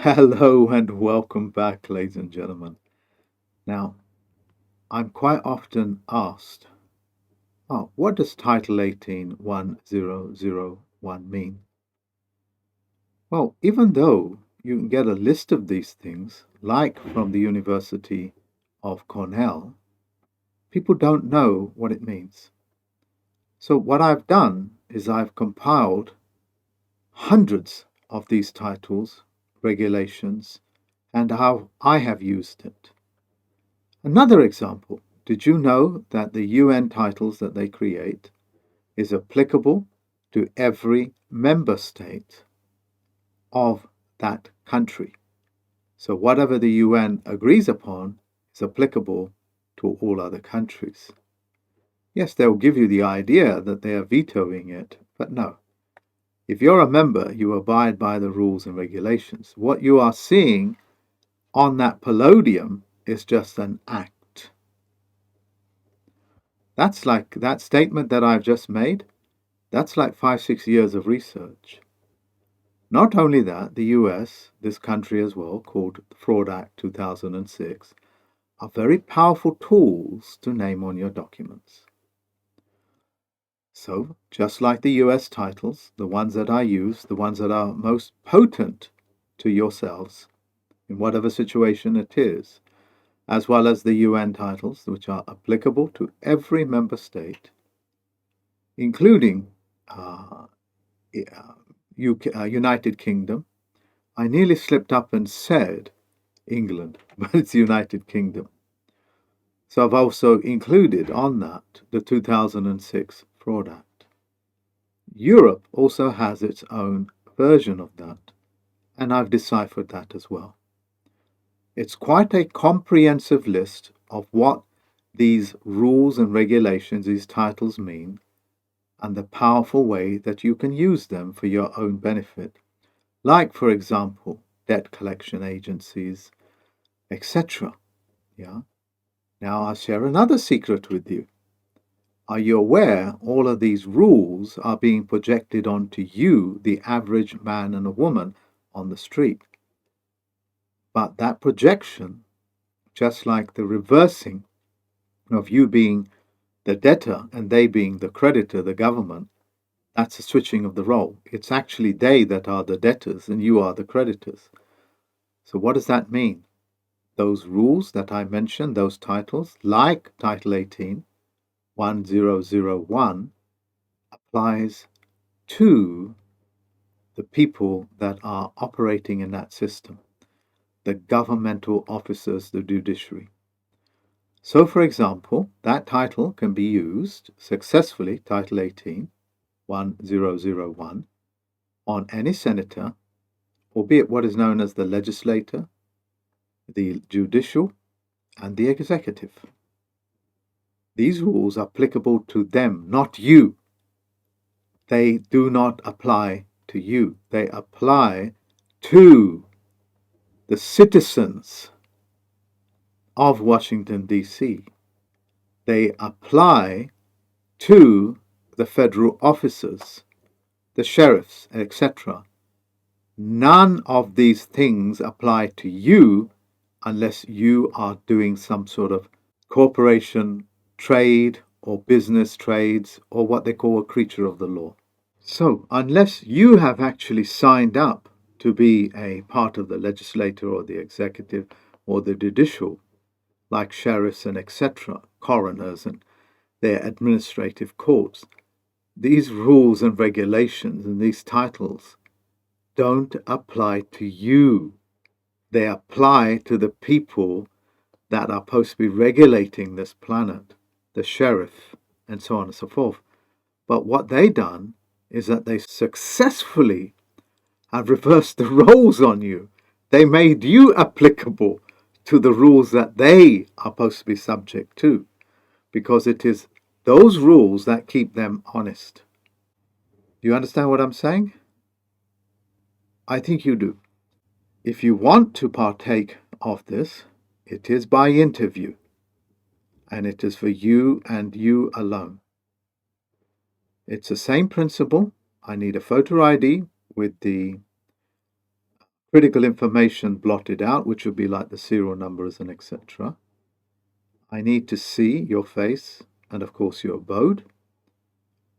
Hello and welcome back, ladies and gentlemen. Now, I'm quite often asked, what does Title 181001 mean? Well, even though you can get a list of these things, like from the University of Cornell, people don't know what it means. So, what I've done is I've compiled hundreds of these titles, regulations, and how I have used it. Another example, did you know that the UN titles that they create is applicable to every member state of that country? So whatever the UN agrees upon is applicable to all other countries. Yes, they'll give you the idea that they are vetoing it, but no. If you're a member, you abide by the rules and regulations. What you are seeing on that palladium is just an act. That's like that statement that I've just made. That's like 5, 6 years of research. Not only that, the US, this country as well, called the Fraud Act 2006, are very powerful tools to name on your documents. So, just like the US titles, the ones that I use, the ones that are most potent to yourselves, in whatever situation it is, as well as the UN titles, which are applicable to every member state, including United Kingdom. I nearly slipped up and said England, but it's the United Kingdom. So I've also included on that the 2006 Fraud Act. Europe also has its own version of that, and I've deciphered that as well. It's quite a comprehensive list of what these rules and regulations, these titles mean, and the powerful way that you can use them for your own benefit. Like, for example, debt collection agencies, etc. Yeah. Now I'll share another secret with you. Are you aware all of these rules are being projected onto you, the average man and a woman on the street? But that projection, just like the reversing of you being the debtor and they being the creditor, the government, that's a switching of the role. It's actually they that are the debtors and you are the creditors. So what does that mean? Those rules that I mentioned, those titles, like Title 181001, applies to the people that are operating in that system, the governmental officers, the judiciary. So, for example, that title can be used successfully, Title 181001, on any senator, albeit what is known as the legislator, the judicial, and the executive. These rules are applicable to them, not you. They do not apply to you. They apply to the citizens of Washington, D.C. They apply to the federal officers, the sheriffs, etc. None of these things apply to you unless you are doing some sort of corporation trade or business trades or what they call a creature of the law. So, unless you have actually signed up to be a part of the legislature or the executive or the judicial, like sheriffs and etc., coroners and their administrative courts, these rules and regulations and these titles don't apply to you. They apply to the people that are supposed to be regulating this planet, the sheriff, and so on and so forth. But what they done is that they successfully have reversed the roles on you. They made you applicable to the rules that they are supposed to be subject to, because it is those rules that keep them honest. Do you understand what I'm saying? I think you do. If you want to partake of this, it is by interview, and it is for you and you alone. It's the same principle. I need a photo ID with the critical information blotted out, which would be like the serial numbers and etc. I need to see your face and, of course, your abode.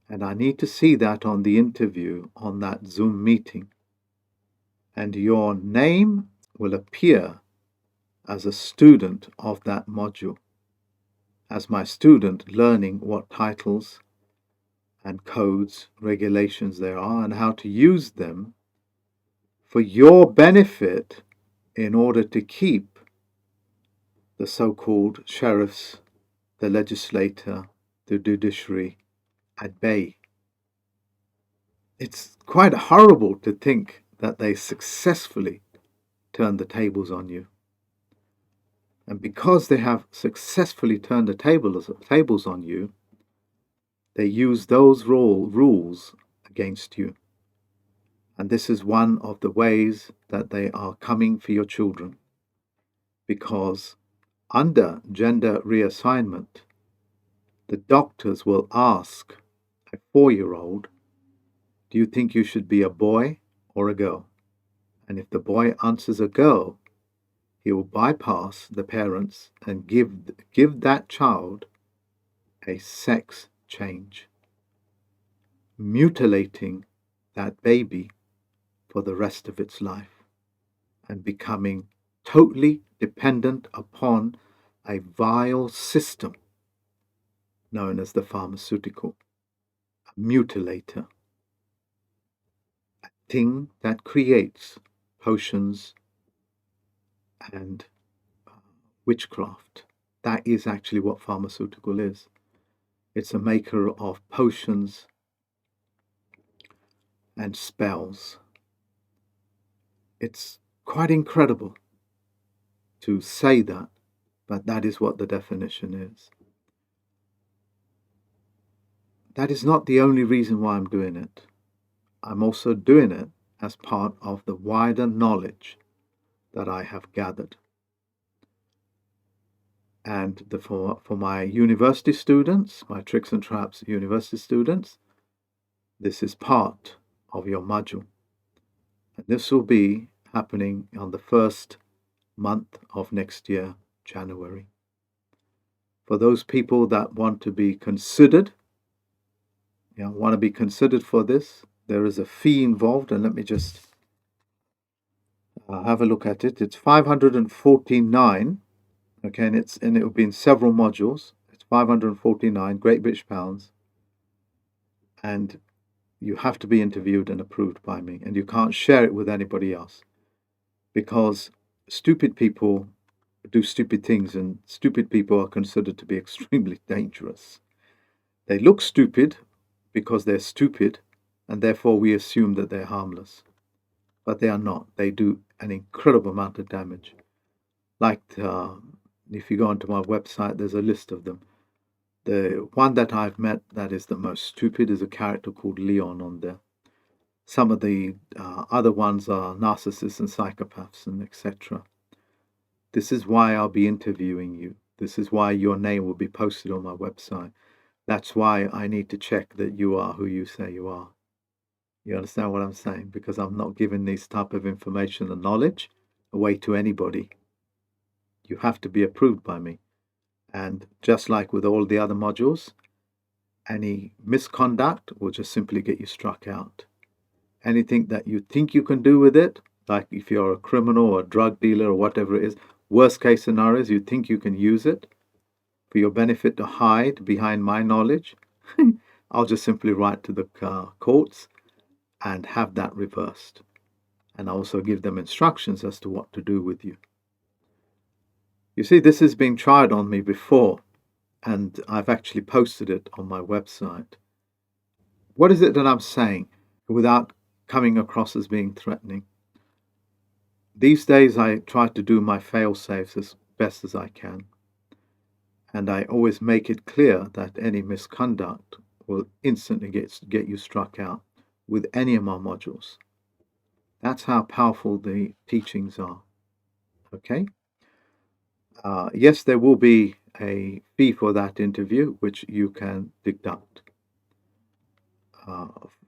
And I need to see that on the interview, on that Zoom meeting. And your name will appear as a student of that module, as my student learning what titles and codes, regulations there are, and how to use them for your benefit in order to keep the so-called sheriffs, the legislator, the judiciary at bay. It's quite horrible to think that they successfully turned the tables on you. And because they have successfully turned the tables on you, they use those rules against you. And this is one of the ways that they are coming for your children. Because under gender reassignment, the doctors will ask a 4-year-old, do you think you should be a boy or a girl? And if the boy answers a girl, he will bypass the parents and give that child a sex change, mutilating that baby for the rest of its life and becoming totally dependent upon a vile system known as the pharmaceutical, a mutilator, a thing that creates potions and witchcraft. That is actually what pharmaceutical is. It's a maker of potions and spells. It's quite incredible to say that, but that is what the definition is. That is not the only reason why I'm doing it. I'm also doing it as part of the wider knowledge that I have gathered. And for my university students, my Tricks and Traps university students, this is part of your module. And this will be happening on the first month of next year, January. For those people that want to be considered, for this, there is a fee involved, and let me just have a look at it. It's 549, okay, and it will be in several modules. It's 549 Great British pounds, and you have to be interviewed and approved by me, and you can't share it with anybody else, because stupid people do stupid things, and stupid people are considered to be extremely dangerous. They look stupid because they're stupid, and therefore we assume that they're harmless. But they are not. They do an incredible amount of damage. Like, if you go onto my website, there's a list of them. The one that I've met that is the most stupid is a character called Leon on there. Some of the other ones are narcissists and psychopaths and etc. This is why I'll be interviewing you. This is why your name will be posted on my website. That's why I need to check that you are who you say you are. You understand what I'm saying? Because I'm not giving this type of information and knowledge away to anybody. You have to be approved by me. And just like with all the other modules, any misconduct will just simply get you struck out. Anything that you think you can do with it, like if you're a criminal or a drug dealer or whatever it is, worst case scenarios, you think you can use it for your benefit to hide behind my knowledge, I'll just simply write to the courts and have that reversed. And also give them instructions as to what to do with you. You see, this has been tried on me before, and I've actually posted it on my website. What is it that I'm saying without coming across as being threatening? These days I try to do my fail-safes as best as I can. And I always make it clear that any misconduct will instantly get you struck out with any of my modules. That's how powerful the teachings are. Okay? Yes, there will be a fee for that interview, which you can deduct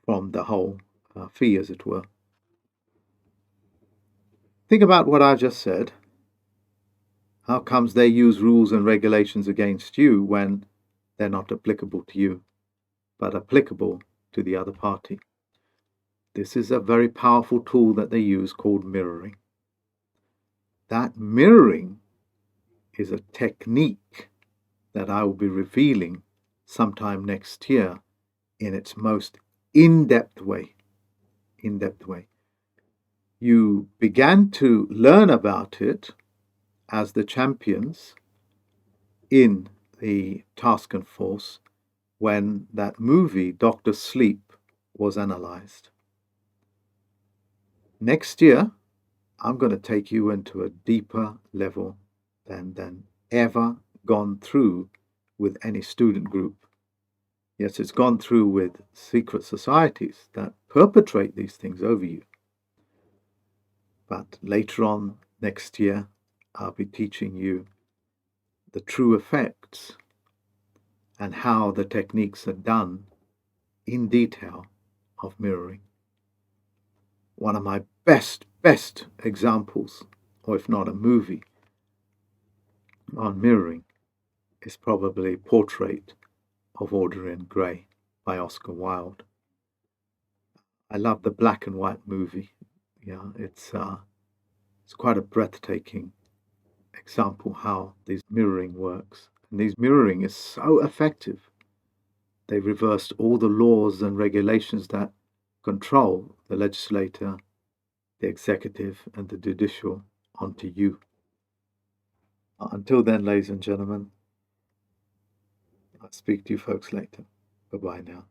from the whole fee, as it were. Think about what I just said. How comes they use rules and regulations against you when they're not applicable to you, but applicable to the other party? This is a very powerful tool that they use called mirroring. That mirroring is a technique that I will be revealing sometime next year in its most in-depth way. You began to learn about it as the champions in the task and force when that movie, Dr. Sleep, was analyzed. Next year, I'm going to take you into a deeper level than ever gone through with any student group. Yes, it's gone through with secret societies that perpetrate these things over you. But later on next year, I'll be teaching you the true effects and how the techniques are done in detail of mirroring. One of my best examples, or if not a movie, on mirroring is probably Portrait of Dorian Gray by Oscar Wilde. I love the black and white movie. Yeah, it's quite a breathtaking example how this mirroring works. And this mirroring is so effective. They reversed all the laws and regulations that control the legislator, the executive, and the judicial onto you. Until then, ladies and gentlemen, I'll speak to you folks later. Bye-bye now.